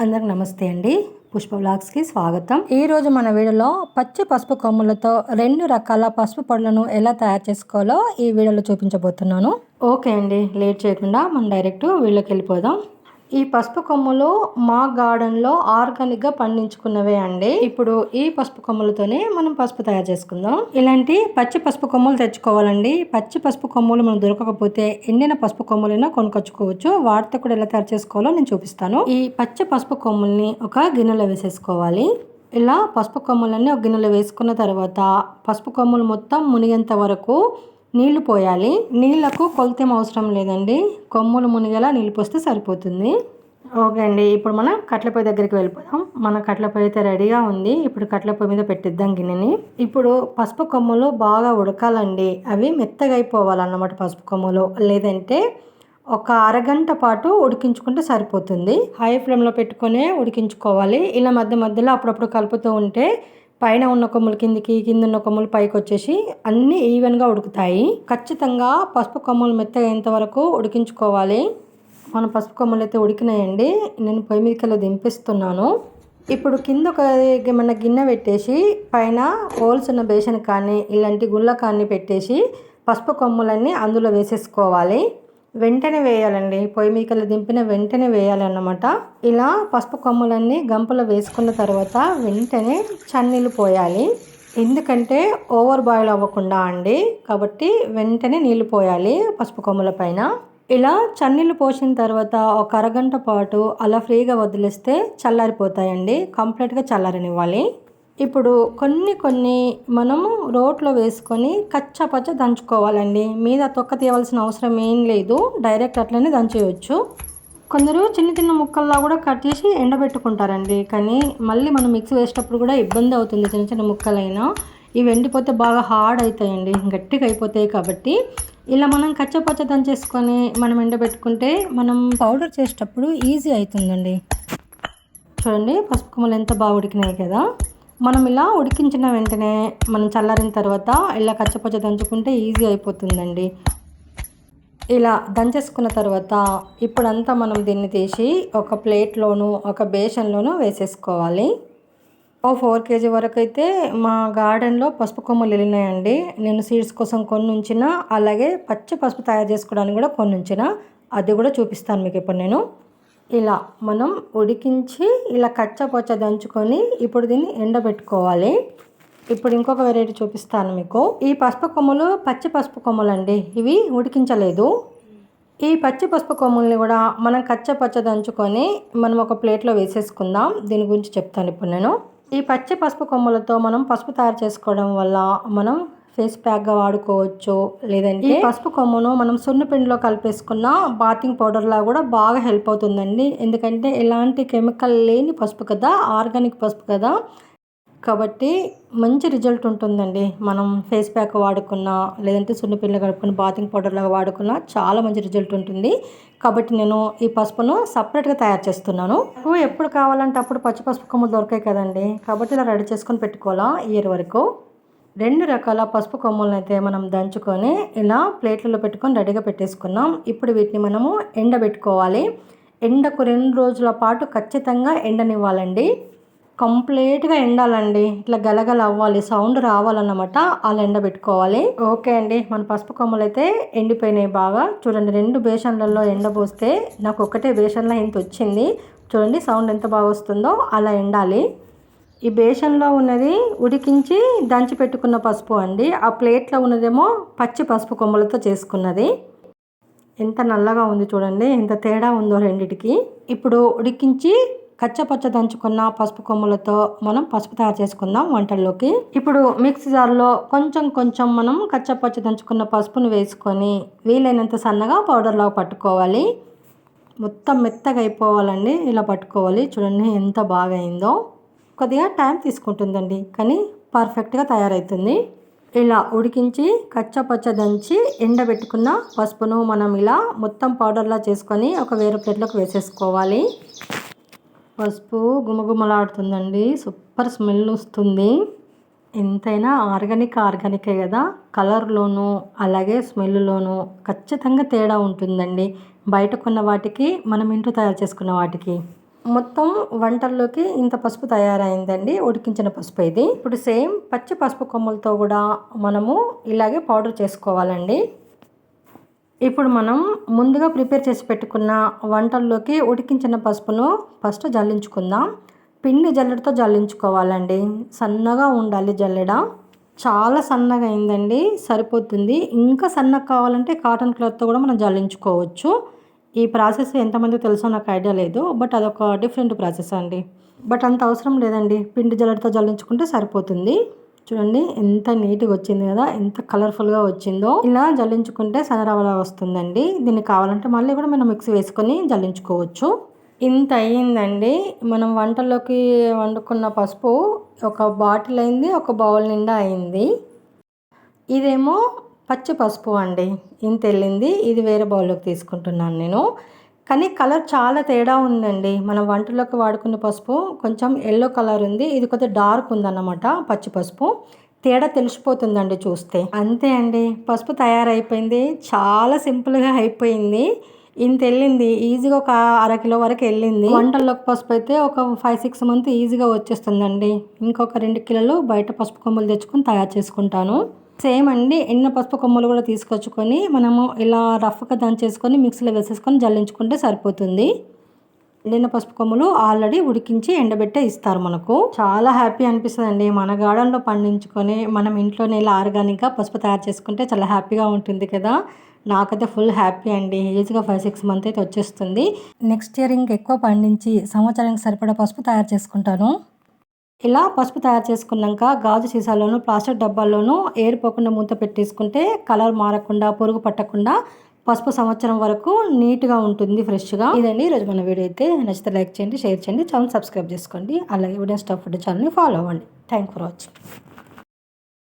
అందరికి నమస్తే అండి. పుష్ప వ్లాగ్స్కి స్వాగతం. ఈరోజు మన వీడియోలో పచ్చి పసుపు కొమ్ములతో 2 రకాల పసుపు పొడులను ఎలా తయారు చేసుకోవాలో ఈ వీడియోలో చూపించబోతున్నాను. ఓకే అండి, లేట్ చేయకుండా మనం డైరెక్ట్ వీడియోకి వెళ్ళిపోదాం. ఈ పసుపు కొమ్ములు మా గార్డెన్లో ఆర్గానిక్గా పండించుకున్నవే అండి. ఇప్పుడు ఈ పసుపు కొమ్ములతోనే మనం పసుపు తయారు చేసుకుందాం. ఇలాంటి పచ్చి పసుపు కొమ్ములు తెచ్చుకోవాలండి. పచ్చి పసుపు కొమ్ములు మనం దొరకకపోతే ఎండిన పసుపు కొమ్ములైనా కొనుక్కొచ్చుకోవచ్చు. వాటితో కూడా ఎలా తయారు చేసుకోవాలో నేను చూపిస్తాను. ఈ పచ్చి పసుపు కొమ్ముల్ని ఒక గిన్నెలో వేసేసుకోవాలి. ఇలా పసుపు కొమ్ములన్నీ ఒక గిన్నెలో వేసుకున్న తర్వాత పసుపు కొమ్ములు మొత్తం మునిగేంత వరకు నీళ్లు పోయాలి. నీళ్లకు కొలతేం అవసరం లేదండి, కొమ్ములు మునిగేలా నీళ్ళు పోస్తే సరిపోతుంది. ఓకే అండి, ఇప్పుడు మనం కట్ల పొయ్యి దగ్గరికి వెళ్ళిపోదాం. మన కట్ల పొయ్యి అయితే రెడీగా ఉంది. ఇప్పుడు కట్ల పొయ్యి మీద పెట్టిద్దాం గిన్నెని. ఇప్పుడు పసుపు కొమ్ములు బాగా ఉడకాలండి, అవి మెత్తగా అయిపోవాలన్నమాట పసుపు కొమ్ములు. లేదంటే ఒక అరగంట పాటు ఉడికించుకుంటే సరిపోతుంది. హై ఫ్లేమ్లో పెట్టుకునే ఉడికించుకోవాలి. ఇలా మధ్య మధ్యలో అప్పుడప్పుడు కలుపుతూ ఉంటే పైన ఉన్న కొమ్ములు కిందికి, కింద ఉన్న కొమ్ములు పైకి వచ్చేసి అన్నీ ఈవెన్గా ఉడుకుతాయి. ఖచ్చితంగా పసుపు కొమ్ములు మెత్తగా అయ్యేంత వరకు ఉడికించుకోవాలి. మన పసుపు కొమ్ములు అయితే ఉడికినాయండి. నేను పొయ్యి మీదకి దింపిస్తున్నాను. ఇప్పుడు కింద ఒక ఏమన్నా గిన్నె పెట్టేసి పైన హోల్స్ ఉన్న బేషన్ కానీ ఇలాంటి గుళ్ళ కానీ పెట్టేసి పసుపు కొమ్ములన్నీ అందులో వేసేసుకోవాలి. వెంటనే వేయాలండి, పొయ్యి మీకల్లా దింపిన వెంటనే వేయాలన్నమాట. ఇలా పసుపు కొమ్ములన్నీ గంపలో వేసుకున్న తర్వాత వెంటనే చన్నీళ్ళు పోయాలి. ఎందుకంటే ఓవర్ బాయిల్ అవ్వకుండా అండి, కాబట్టి వెంటనే నీళ్ళు పోయాలి పసుపు కొమ్ముల పైన. ఇలా చన్నీళ్ళు పోసిన తర్వాత ఒక అరగంట పాటు అలా ఫ్రీగా వదిలేస్తే చల్లారిపోతాయండి. కంప్లీట్గా చల్లారనివ్వాలి. ఇప్పుడు కొన్ని మనము రోట్లో వేసుకొని కచ్చపచ్చ దంచుకోవాలండి. మీద తొక్క తీయవలసిన అవసరం ఏం లేదు, డైరెక్ట్ అట్లనే దంచేయచ్చు. కొందరు చిన్న చిన్న ముక్కల్లా కూడా కట్ చేసి ఎండబెట్టుకుంటారండి. కానీ మళ్ళీ మనం మిక్సీ వేసేటప్పుడు కూడా ఇబ్బంది అవుతుంది. చిన్న చిన్న ముక్కలైనా ఇవి ఎండిపోతే బాగా హార్డ్ అవుతాయండి, గట్టిగా అయిపోతాయి. కాబట్టి ఇలా మనం కచ్చపచ్చ దంచేసుకొని మనం ఎండబెట్టుకుంటే మనం పౌడర్ చేసేటప్పుడు ఈజీ అవుతుందండి. చూడండి పసుపు కొమ్మలు ఎంత బాగా ఉడికినాయి కదా. మనం ఇలా ఉడికించిన వెంటనే మనం చల్లారిన తర్వాత ఇలా కచ్చపచ్చ దంచుకుంటే ఈజీ అయిపోతుందండి. ఇలా దంచేసుకున్న తర్వాత ఇప్పుడంతా మనం దీన్ని తీసి ఒక ప్లేట్లోను ఒక బేషన్లోను వేసేసుకోవాలి. 4 kg వరకు అయితే మా గార్డెన్లో పసుపు కొమ్మలు వెళ్ళినాయండి. నేను సీడ్స్ కోసం కొన్ని ఉంచిన, అలాగే పచ్చి పసుపు తయారు చేసుకోవడానికి కూడా కొన్ని ఉంచిన. అది కూడా చూపిస్తాను మీకు ఇప్పుడు నేను. ఇలా మనం ఉడికించి ఇలా కచ్చపచ్చ దంచుకొని ఇప్పుడు దీన్ని ఎండబెట్టుకోవాలి. ఇప్పుడు ఇంకొక వెరైటీ చూపిస్తాను మీకు. ఈ పసుపు కొమ్ములు పచ్చి పసుపు కొమ్ములు అండి, ఇవి ఉడికించలేదు. ఈ పచ్చి పసుపు కొమ్ముల్ని కూడా మనం కచ్చపచ్చ దంచుకొని మనం ఒక ప్లేట్లో వేసేసుకుందాం. దీని గురించి చెప్తాను ఇప్పుడు నేను. ఈ పచ్చి పసుపు కొమ్ములతో మనం పసుపు తయారు చేసుకోవడం వల్ల మనం ఫేస్ ప్యాక్గా వాడుకోవచ్చు. లేదంటే ఈ పసుపు కొమ్మును మనం సున్నిపిండిలో కలిపేసుకున్న బాతింగ్ పౌడర్లా కూడా బాగా హెల్ప్ అవుతుందండి. ఎందుకంటే ఎలాంటి కెమికల్ లేని పసుపు కదా, ఆర్గానిక్ పసుపు కదా, కాబట్టి మంచి రిజల్ట్ ఉంటుందండి. మనం ఫేస్ ప్యాక్ వాడుకున్నా, లేదంటే సున్నిపిండిలో కలుపుకుని బాతింగ్ పౌడర్లాగా వాడుకున్నా చాలా మంచి రిజల్ట్ ఉంటుంది. కాబట్టి నేను ఈ పసుపును సపరేట్గా తయారు చేస్తున్నాను. ఎప్పుడు కావాలంటే అప్పుడు పచ్చి పసుపు కొమ్ములు దొరికాయి కదండి, కాబట్టి ఇలా రెడీ చేసుకొని పెట్టుకోవాలా ఇయర్ వరకు. 2 రకాల పసుపు కొమ్ములను అయితే మనం దంచుకొని ఇలా ప్లేట్లలో పెట్టుకొని రెడీగా పెట్టేసుకున్నాం. ఇప్పుడు వీటిని మనము ఎండబెట్టుకోవాలి. ఎండకు 2 రోజుల పాటు ఖచ్చితంగా ఎండనివ్వాలండి. కంప్లీట్గా ఎండాలండి, ఇట్లా గలగల అవ్వాలి, సౌండ్ రావాలన్నమాట, అలా ఎండబెట్టుకోవాలి. ఓకే అండి, మన పసుపు కొమ్మలు అయితే ఎండిపోయినాయి బాగా. చూడండి 2 బేషన్లలో ఎండబోస్తే నాకు ఒకటే బేషన్లో ఇంత వచ్చింది. చూడండి సౌండ్ ఎంత బాగా వస్తుందో, అలా ఎండాలి. ఈ బేషన్లో ఉన్నది ఉడికించి దంచి పెట్టుకున్న పసుపు అండి, ఆ ప్లేట్లో ఉన్నదేమో పచ్చి పసుపు కొమ్మలతో చేసుకున్నది. ఎంత నల్లగా ఉంది చూడండి, ఎంత తేడా ఉందో రెండిటికి. ఇప్పుడు ఉడికించి కచ్చపచ్చ దంచుకున్న పసుపు కొమ్ములతో మనం పసుపు తయారు చేసుకుందాం వంటల్లోకి. ఇప్పుడు మిక్సీ జార్లో కొంచెం మనం కచ్చపచ్చ దంచుకున్న పసుపును వేసుకొని వీలైనంత సన్నగా పౌడర్లాగా పట్టుకోవాలి. మొత్తం మెత్తగా అయిపోవాలండి, ఇలా పట్టుకోవాలి. చూడండి ఎంత బాగా అయిందో. కొద్దిగా టైం తీసుకుంటుందండి, కానీ పర్ఫెక్ట్గా తయారవుతుంది. ఇలా ఉడికించి కచ్చపచ్చ దంచి ఎండబెట్టుకున్న పసుపును మనం ఇలా మొత్తం పౌడర్లా చేసుకొని ఒక వేరే ప్లేట్లోకి వేసేసుకోవాలి. పసుపు గుమగుమలాడుతుందండి, సూపర్ స్మెల్ వస్తుంది. ఎంతైనా ఆర్గానికే కదా, కలర్లోనూ అలాగే స్మెల్లోనూ ఖచ్చితంగా తేడా ఉంటుందండి బయట కొన్న వాటికి, మనం ఇంట్లో తయారు చేసుకున్న వాటికి. మొత్తం వంటల్లోకి ఇంత పసుపు తయారైందండి, ఉడికించిన పసుపు ఇది. ఇప్పుడు సేమ్ పచ్చి పసుపు కొమ్ములతో కూడా మనము ఇలాగే పౌడర్ చేసుకోవాలండి. ఇప్పుడు మనం ముందుగా ప్రిపేర్ చేసి పెట్టుకున్న వంటల్లోకి ఉడికించిన పసుపును ఫస్ట్ జల్లించుకుందాం. పిండి జల్లెడతో జల్లించుకోవాలండి, సన్నగా ఉండాలి జల్లెడ. చాలా సన్నగా అయిందండి, సరిపోతుంది. ఇంకా సన్నగా కావాలంటే కాటన్ క్లాత్తో కూడా మనం జల్లించుకోవచ్చు. ఈ ప్రాసెస్ ఎంతమందికి తెలుసో నాకు ఐడియా లేదు, బట్ అదొక డిఫరెంట్ ప్రాసెస్ అండి. బట్ అంత అవసరం లేదండి, పిండి జల్లెడతో జల్లించుకుంటే సరిపోతుంది. చూడండి ఎంత నీట్గా వచ్చింది కదా, ఎంత కలర్ఫుల్గా వచ్చిందో. ఇలా జల్లించుకుంటే సన్నరవలా వస్తుందండి. దీన్ని కావాలంటే మళ్ళీ కూడా మనం మిక్సీ వేసుకొని జల్లించుకోవచ్చు. ఇంత అయ్యిందండి. మనం వంటల్లోకి వండుకున్న పసుపు ఒక బాటిల్ అయింది, ఒక బౌల్ నిండా అయింది. ఇదేమో పచ్చి పసుపు అండి, ఇంత వెళ్ళింది. ఇది వేరే బౌల్లోకి తీసుకుంటున్నాను నేను. కానీ కలర్ చాలా తేడా ఉందండి. మనం వంటలోకి వాడుకున్న పసుపు కొంచెం ఎల్లో కలర్ ఉంది, ఇది కొద్దిగా డార్క్ ఉందన్నమాట పచ్చి పసుపు. తేడా తెలిసిపోతుందండి చూస్తే. అంతే అండి, పసుపు తయారైపోయింది. చాలా సింపుల్గా అయిపోయింది. ఇంత వెళ్ళింది, ఈజీగా ఒక అరకిలో వరకు వెళ్ళింది. వంటల్లోకి పసుపు అయితే ఒక 5-6 మంత్ ఈజీగా వచ్చేస్తుందండి. ఇంకొక 2 కిలోలు బయట పసుపు కొమ్ములు తెచ్చుకొని తయారు చేసుకుంటాను. సేమ్ అండి, ఎన్న పసుపు కొమ్ములు కూడా తీసుకొచ్చుకొని మనము ఇలా రఫ్గా దంచేసుకొని మిక్సీలో వేసేసుకొని జల్లించుకుంటే సరిపోతుంది. ఎండిన పసుపు కొమ్ములు ఆల్రెడీ ఉడికించి ఎండబెట్టే ఇస్తారు మనకు. చాలా హ్యాపీ అనిపిస్తుంది అండి, మన గార్డెన్లో పండించుకొని మనం ఇంట్లోనే ఇలా ఆర్గానిక్గా పసుపు తయారు చేసుకుంటే చాలా హ్యాపీగా ఉంటుంది కదా. నాకైతే ఫుల్ హ్యాపీ అండి. ఈజీగా 5-6 మంత్ అయితే వచ్చేస్తుంది. నెక్స్ట్ ఇయర్ ఇంకెక్కువ పండించి సంవత్సరానికి సరిపడా పసుపు తయారు చేసుకుంటాను. ఇలా పసుపు తయారు చేసుకున్నాక గాజు సీసాలోను ప్లాస్టిక్ డబ్బాల్లోనూ ఎయిర్ పోకుండా మూత పెట్టేసుకుంటే కలర్ మారకుండా, పురుగు పట్టకుండా పసుపు సంవత్సరం వరకు నీట్గా ఉంటుంది, ఫ్రెష్గా. ఇదండి ఈరోజు మన వీడియో అయితే. నచ్చితే లైక్ చేయండి, షేర్ చేయండి, ఛానల్ సబ్స్క్రైబ్ చేసుకోండి. అలాగే వీడియో స్టఫ్ ఫుడ్ ఛానల్ని ఫాలో అవ్వండి. Thank for watching.